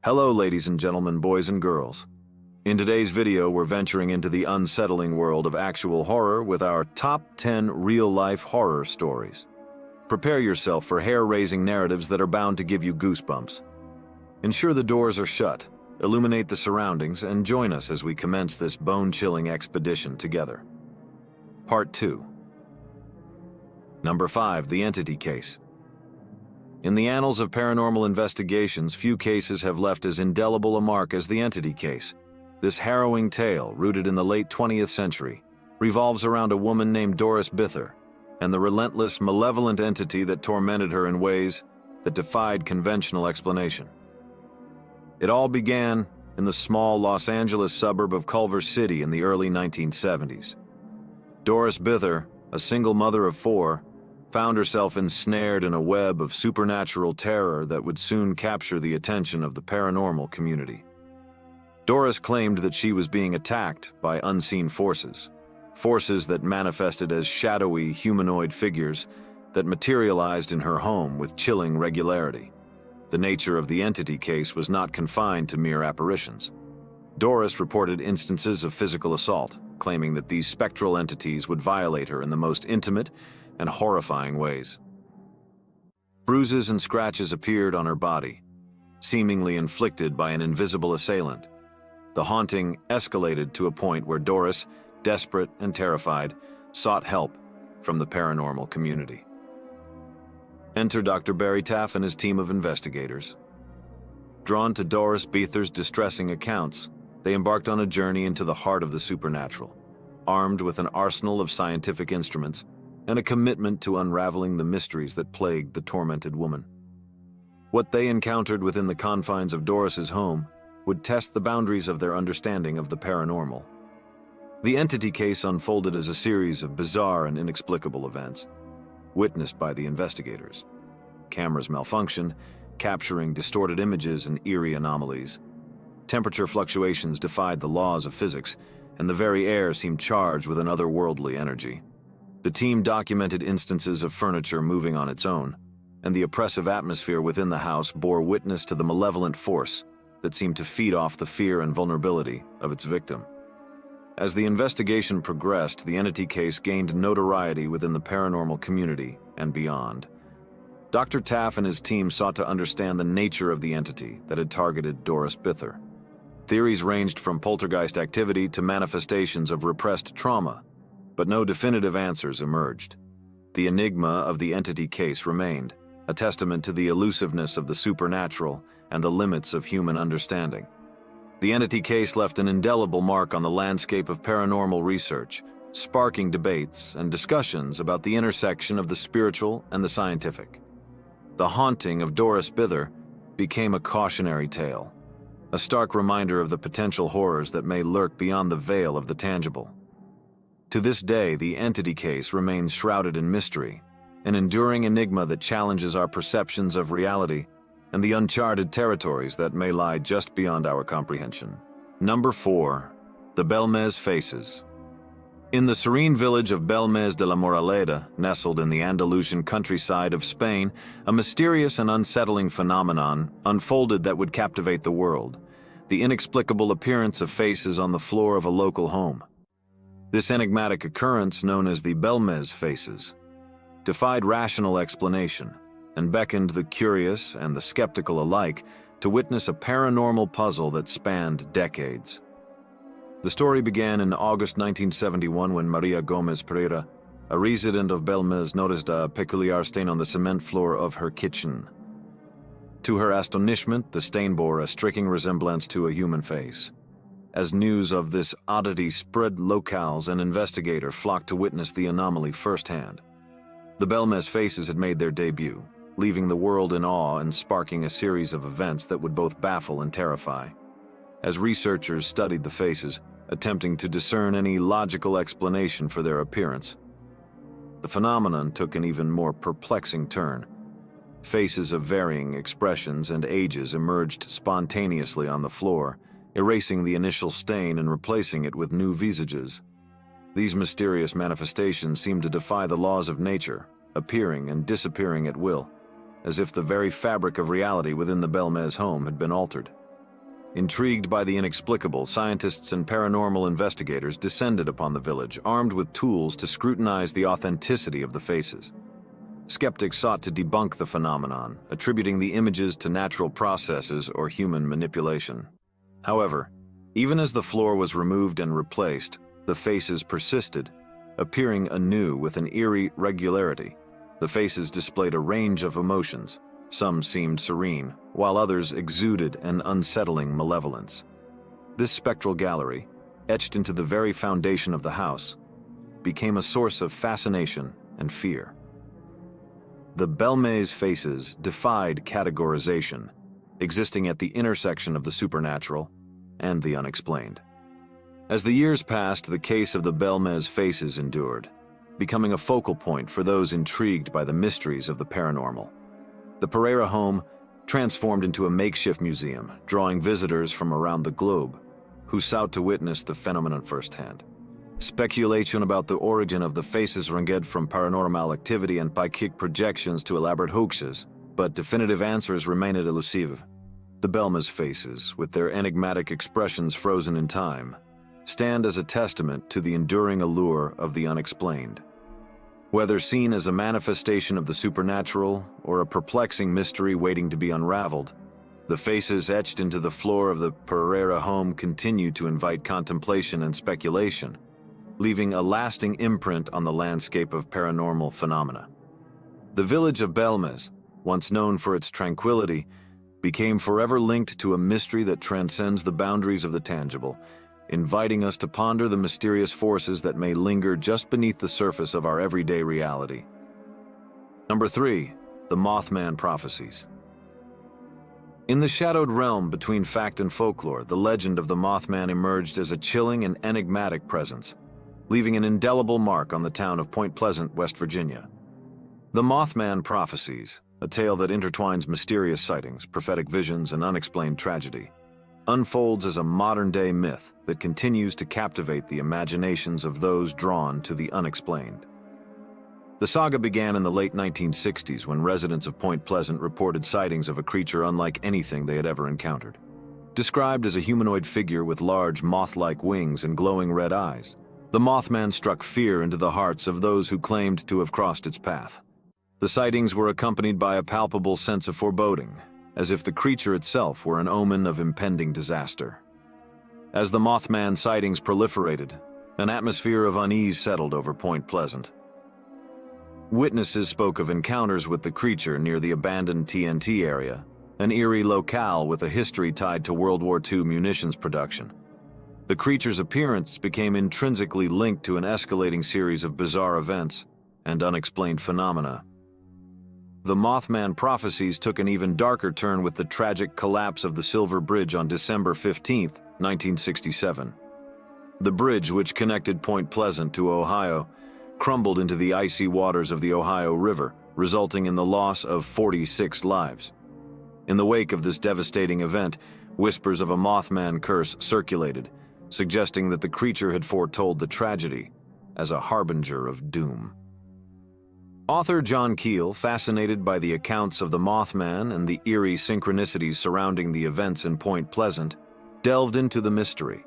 Hello ladies and gentlemen, boys and girls. In today's video, we're venturing into the unsettling world of actual horror with our top 10 real-life horror stories. Prepare yourself for hair-raising narratives that are bound to give you goosebumps. Ensure the doors are shut, illuminate the surroundings, and join us as we commence this bone-chilling expedition together. Part 2. Number 5. The Entity Case. In the annals of paranormal investigations, few cases have left as indelible a mark as the Entity Case. This harrowing tale, rooted in the late 20th century, revolves around a woman named Doris Bither and the relentless, malevolent entity that tormented her in ways that defied conventional explanation. It all began in the small Los Angeles suburb of Culver City in the early 1970s. Doris Bither, a single mother of 4, found herself ensnared in a web of supernatural terror that would soon capture the attention of the paranormal community. Doris claimed that she was being attacked by unseen forces that manifested as shadowy humanoid figures that materialized in her home with chilling regularity. The nature of the Entity Case was not confined to mere apparitions. Doris reported instances of physical assault, claiming that these spectral entities would violate her in the most intimate and horrifying ways. Bruises and scratches appeared on her body, seemingly inflicted by an invisible assailant. The haunting escalated to a point where Doris, desperate and terrified, sought help from the paranormal community. Enter Dr. Barry Taff and his team of investigators. Drawn to Doris Bither's distressing accounts, they embarked on a journey into the heart of the supernatural, armed with an arsenal of scientific instruments and a commitment to unraveling the mysteries that plagued the tormented woman. What they encountered within the confines of Doris's home would test the boundaries of their understanding of the paranormal. The Entity Case unfolded as a series of bizarre and inexplicable events, witnessed by the investigators. Cameras malfunctioned, capturing distorted images and eerie anomalies. Temperature fluctuations defied the laws of physics, and the very air seemed charged with an otherworldly energy. The team documented instances of furniture moving on its own, and the oppressive atmosphere within the house bore witness to the malevolent force that seemed to feed off the fear and vulnerability of its victim. As the investigation progressed, the Entity Case gained notoriety within the paranormal community and beyond. Dr. Taff and his team sought to understand the nature of the entity that had targeted Doris Bither. Theories ranged from poltergeist activity to manifestations of repressed trauma, but no definitive answers emerged. The enigma of the Entity Case remained, a testament to the elusiveness of the supernatural and the limits of human understanding. The Entity Case left an indelible mark on the landscape of paranormal research, sparking debates and discussions about the intersection of the spiritual and the scientific. The haunting of Doris Bither became a cautionary tale, a stark reminder of the potential horrors that may lurk beyond the veil of the tangible. To this day, the Entity Case remains shrouded in mystery, an enduring enigma that challenges our perceptions of reality and the uncharted territories that may lie just beyond our comprehension. Number 4. The Belmes Faces. In the serene village of Belmes de la Moraleda, nestled in the Andalusian countryside of Spain, a mysterious and unsettling phenomenon unfolded that would captivate the world: the inexplicable appearance of faces on the floor of a local home. This enigmatic occurrence, known as the Belmes Faces, defied rational explanation and beckoned the curious and the skeptical alike to witness a paranormal puzzle that spanned decades. The story began in August 1971 when Maria Gomez Pereira, a resident of Belmes, noticed a peculiar stain on the cement floor of her kitchen. To her astonishment, the stain bore a striking resemblance to a human face. As news of this oddity spread, locals and investigators flocked to witness the anomaly firsthand. The Belmes Faces had made their debut, leaving the world in awe and sparking a series of events that would both baffle and terrify. As researchers studied the faces, attempting to discern any logical explanation for their appearance, the phenomenon took an even more perplexing turn. Faces of varying expressions and ages emerged spontaneously on the floor, erasing the initial stain and replacing it with new visages. These mysterious manifestations seemed to defy the laws of nature, appearing and disappearing at will, as if the very fabric of reality within the Belmes home had been altered. Intrigued by the inexplicable, scientists and paranormal investigators descended upon the village, armed with tools to scrutinize the authenticity of the faces. Skeptics sought to debunk the phenomenon, attributing the images to natural processes or human manipulation. However, even as the floor was removed and replaced, the faces persisted, appearing anew with an eerie regularity. The faces displayed a range of emotions. Some seemed serene, while others exuded an unsettling malevolence. This spectral gallery, etched into the very foundation of the house, became a source of fascination and fear. The Belmes Faces defied categorization, existing at the intersection of the supernatural and the unexplained. As the years passed, the case of the Belmes Faces endured, becoming a focal point for those intrigued by the mysteries of the paranormal. The Pereira home transformed into a makeshift museum, drawing visitors from around the globe who sought to witness the phenomenon firsthand. Speculation about the origin of the faces ranged from paranormal activity and psychic projections to elaborate hoaxes, but definitive answers remained elusive. The Belmes Faces, with their enigmatic expressions frozen in time, stand as a testament to the enduring allure of the unexplained. Whether seen as a manifestation of the supernatural or a perplexing mystery waiting to be unraveled, the faces etched into the floor of the Pereira home continue to invite contemplation and speculation, leaving a lasting imprint on the landscape of paranormal phenomena. The village of Belmes, once known for its tranquility, became forever linked to a mystery that transcends the boundaries of the tangible, inviting us to ponder the mysterious forces that may linger just beneath the surface of our everyday reality. Number 3. The Moth Man prophecies. In the shadowed realm between fact and folklore, the legend of the Moth Man emerged as a chilling and enigmatic presence, leaving an indelible mark on the town of Point Pleasant, West Virginia. The Moth Man prophecies, a tale that intertwines mysterious sightings, prophetic visions, and unexplained tragedy, unfolds as a modern-day myth that continues to captivate the imaginations of those drawn to the unexplained. The saga began in the late 1960s when residents of Point Pleasant reported sightings of a creature unlike anything they had ever encountered. Described as a humanoid figure with large moth-like wings and glowing red eyes, the Mothman struck fear into the hearts of those who claimed to have crossed its path. The sightings were accompanied by a palpable sense of foreboding, as if the creature itself were an omen of impending disaster. As the Mothman sightings proliferated, an atmosphere of unease settled over Point Pleasant. Witnesses spoke of encounters with the creature near the abandoned TNT area, an eerie locale with a history tied to World War II munitions production. The creature's appearance became intrinsically linked to an escalating series of bizarre events and unexplained phenomena. The Mothman prophecies took an even darker turn with the tragic collapse of the Silver Bridge on December 15, 1967. The bridge, which connected Point Pleasant to Ohio, crumbled into the icy waters of the Ohio River, resulting in the loss of 46 lives. In the wake of this devastating event, whispers of a Mothman curse circulated, suggesting that the creature had foretold the tragedy as a harbinger of doom. Author John Keel, fascinated by the accounts of the Mothman and the eerie synchronicities surrounding the events in Point Pleasant, delved into the mystery.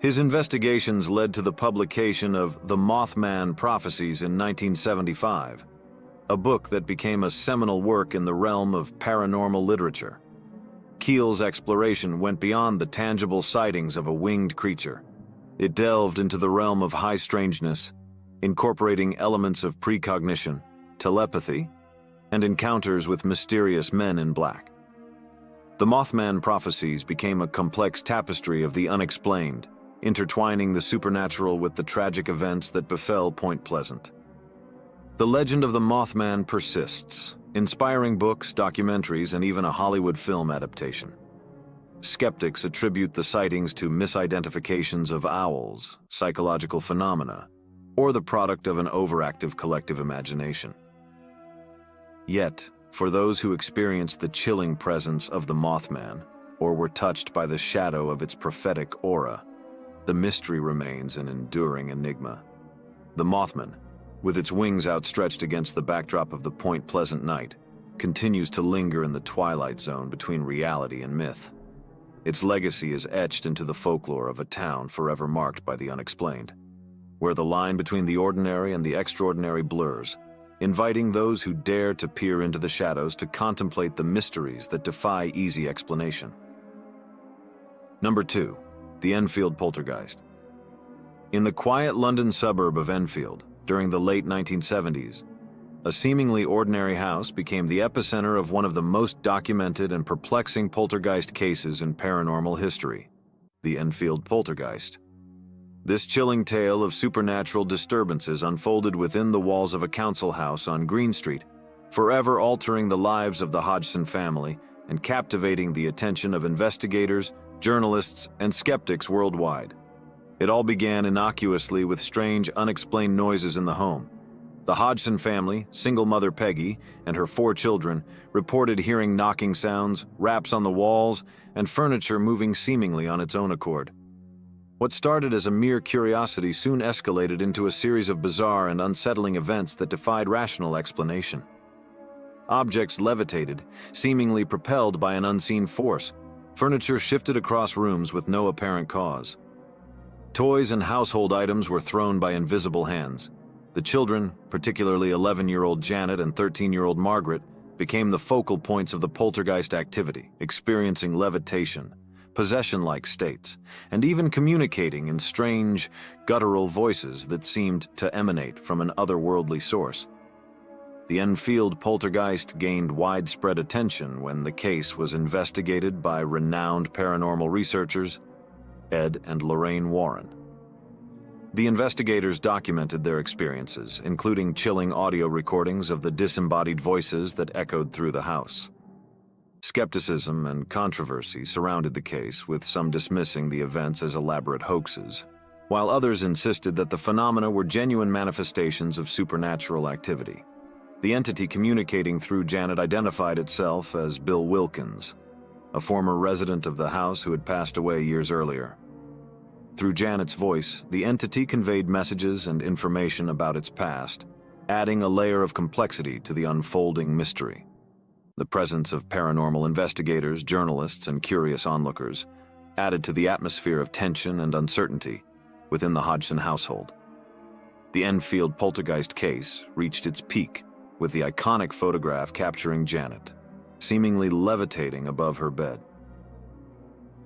His investigations led to the publication of The Mothman Prophecies in 1975, a book that became a seminal work in the realm of paranormal literature. Keel's exploration went beyond the tangible sightings of a winged creature. It delved into the realm of high strangeness, incorporating elements of precognition, telepathy, and encounters with mysterious men in black. The Mothman Prophecies became a complex tapestry of the unexplained, intertwining the supernatural with the tragic events that befell Point Pleasant. The legend of the Mothman persists, inspiring books, documentaries, and even a Hollywood film adaptation. Skeptics attribute the sightings to misidentifications of owls, psychological phenomena, or the product of an overactive collective imagination. Yet, for those who experienced the chilling presence of the Mothman, or were touched by the shadow of its prophetic aura, the mystery remains an enduring enigma. The Mothman, with its wings outstretched against the backdrop of the Point Pleasant night, continues to linger in the twilight zone between reality and myth. Its legacy is etched into the folklore of a town forever marked by the unexplained, where the line between the ordinary and the extraordinary blurs, inviting those who dare to peer into the shadows to contemplate the mysteries that defy easy explanation. Number 2. The Enfield Poltergeist. In the quiet London suburb of Enfield, during the late 1970s, a seemingly ordinary house became the epicenter of one of the most documented and perplexing poltergeist cases in paranormal history, the Enfield Poltergeist. This chilling tale of supernatural disturbances unfolded within the walls of a council house on Green Street, forever altering the lives of the Hodgson family and captivating the attention of investigators, journalists, and skeptics worldwide. It all began innocuously with strange, unexplained noises in the home. The Hodgson family, single mother Peggy, and her 4 children reported hearing knocking sounds, raps on the walls, and furniture moving seemingly on its own accord. What started as a mere curiosity soon escalated into a series of bizarre and unsettling events that defied rational explanation. Objects levitated, seemingly propelled by an unseen force. Furniture shifted across rooms with no apparent cause. Toys and household items were thrown by invisible hands. The children, particularly 11-year-old Janet and 13-year-old Margaret, became the focal points of the poltergeist activity, experiencing levitation, possession-like states, and even communicating in strange, guttural voices that seemed to emanate from an otherworldly source. The Enfield Poltergeist gained widespread attention when the case was investigated by renowned paranormal researchers Ed and Lorraine Warren. The investigators documented their experiences, including chilling audio recordings of the disembodied voices that echoed through the house. Skepticism and controversy surrounded the case, with some dismissing the events as elaborate hoaxes, while others insisted that the phenomena were genuine manifestations of supernatural activity. The entity communicating through Janet identified itself as Bill Wilkins, a former resident of the house who had passed away years earlier. Through Janet's voice, the entity conveyed messages and information about its past, adding a layer of complexity to the unfolding mystery. The presence of paranormal investigators, journalists, and curious onlookers added to the atmosphere of tension and uncertainty within the Hodgson household. The Enfield Poltergeist case reached its peak with the iconic photograph capturing Janet, seemingly levitating above her bed.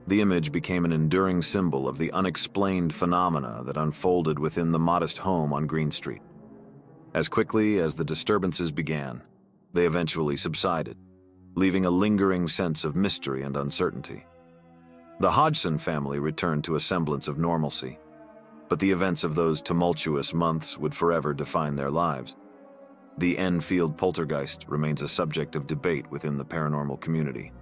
The image became an enduring symbol of the unexplained phenomena that unfolded within the modest home on Green Street. As quickly as the disturbances began, they eventually subsided, leaving a lingering sense of mystery and uncertainty. The Hodgson family returned to a semblance of normalcy, but the events of those tumultuous months would forever define their lives. The Enfield Poltergeist remains a subject of debate within the paranormal community,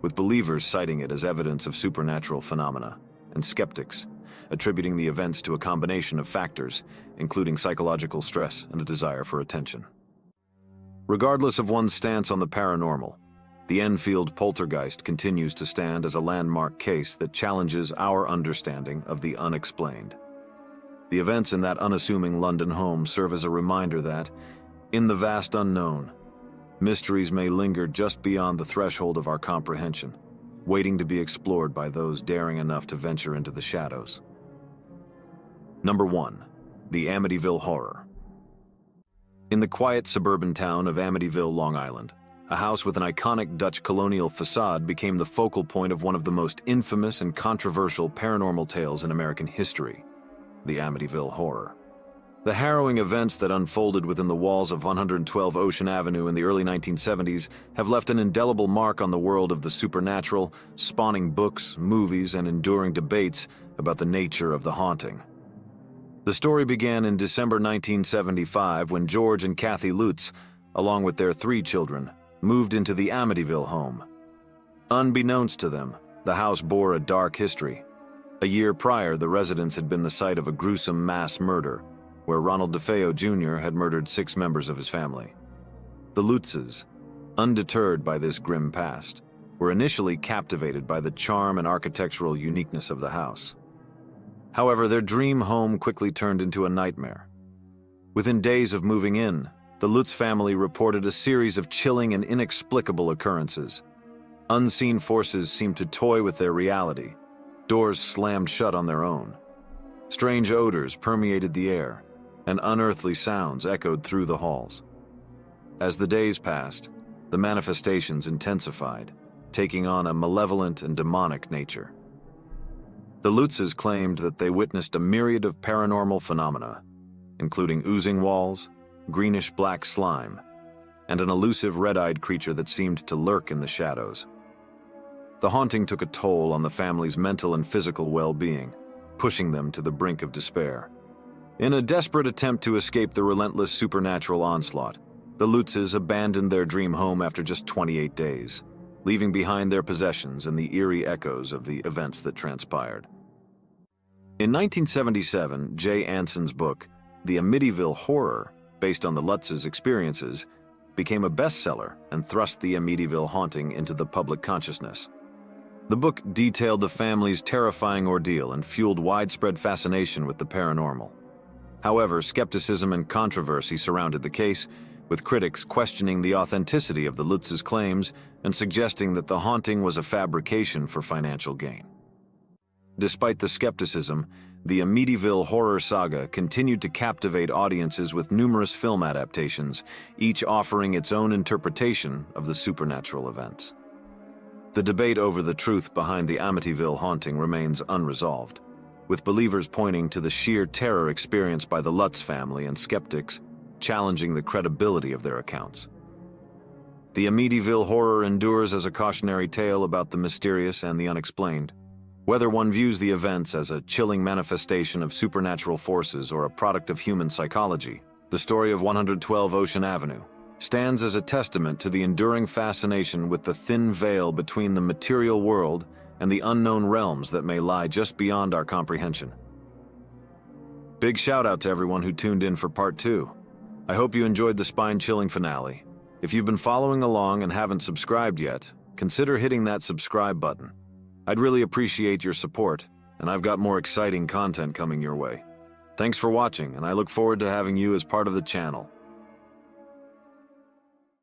with believers citing it as evidence of supernatural phenomena, and skeptics attributing the events to a combination of factors, including psychological stress and a desire for attention. Regardless of one's stance on the paranormal, the Enfield Poltergeist continues to stand as a landmark case that challenges our understanding of the unexplained. The events in that unassuming London home serve as a reminder that, in the vast unknown, mysteries may linger just beyond the threshold of our comprehension, waiting to be explored by those daring enough to venture into the shadows. Number 1. The Amityville Horror. In the quiet suburban town of Amityville, Long Island, a house with an iconic Dutch colonial facade became the focal point of one of the most infamous and controversial paranormal tales in American history, the Amityville Horror. The harrowing events that unfolded within the walls of 112 Ocean Avenue in the early 1970s have left an indelible mark on the world of the supernatural, spawning books, movies, and enduring debates about the nature of the haunting. The story began in December 1975 when George and Kathy Lutz, along with their 3 children, moved into the Amityville home. Unbeknownst to them, the house bore a dark history. A year prior, the residence had been the site of a gruesome mass murder, where Ronald DeFeo Jr. had murdered 6 members of his family. The Lutzes, undeterred by this grim past, were initially captivated by the charm and architectural uniqueness of the house. However, their dream home quickly turned into a nightmare. Within days of moving in, the Lutz family reported a series of chilling and inexplicable occurrences. Unseen forces seemed to toy with their reality. Doors slammed shut on their own. Strange odors permeated the air, and unearthly sounds echoed through the halls. As the days passed, the manifestations intensified, taking on a malevolent and demonic nature. The Lutzes claimed that they witnessed a myriad of paranormal phenomena, including oozing walls, greenish-black slime, and an elusive red-eyed creature that seemed to lurk in the shadows. The haunting took a toll on the family's mental and physical well-being, pushing them to the brink of despair. In a desperate attempt to escape the relentless supernatural onslaught, the Lutzes abandoned their dream home after just 28 days, leaving behind their possessions and the eerie echoes of the events that transpired. In 1977, Jay Anson's book, The Amityville Horror, based on the Lutzes' experiences, became a bestseller and thrust the Amityville haunting into the public consciousness. The book detailed the family's terrifying ordeal and fueled widespread fascination with the paranormal. However, skepticism and controversy surrounded the case, with critics questioning the authenticity of the Lutzes' claims and suggesting that the haunting was a fabrication for financial gain. Despite the skepticism, the Amityville horror saga continued to captivate audiences with numerous film adaptations, each offering its own interpretation of the supernatural events. The debate over the truth behind the Amityville haunting remains unresolved, with believers pointing to the sheer terror experienced by the Lutz family and skeptics challenging the credibility of their accounts. The Amityville horror endures as a cautionary tale about the mysterious and the unexplained. Whether one views the events as a chilling manifestation of supernatural forces or a product of human psychology, the story of 112 Ocean Avenue stands as a testament to the enduring fascination with the thin veil between the material world and the unknown realms that may lie just beyond our comprehension. Big shout out to everyone who tuned in for part 2. I hope you enjoyed the spine-chilling finale. If you've been following along and haven't subscribed yet, consider hitting that subscribe button. I'd really appreciate your support, and I've got more exciting content coming your way. Thanks for watching, and I look forward to having you as part of the channel.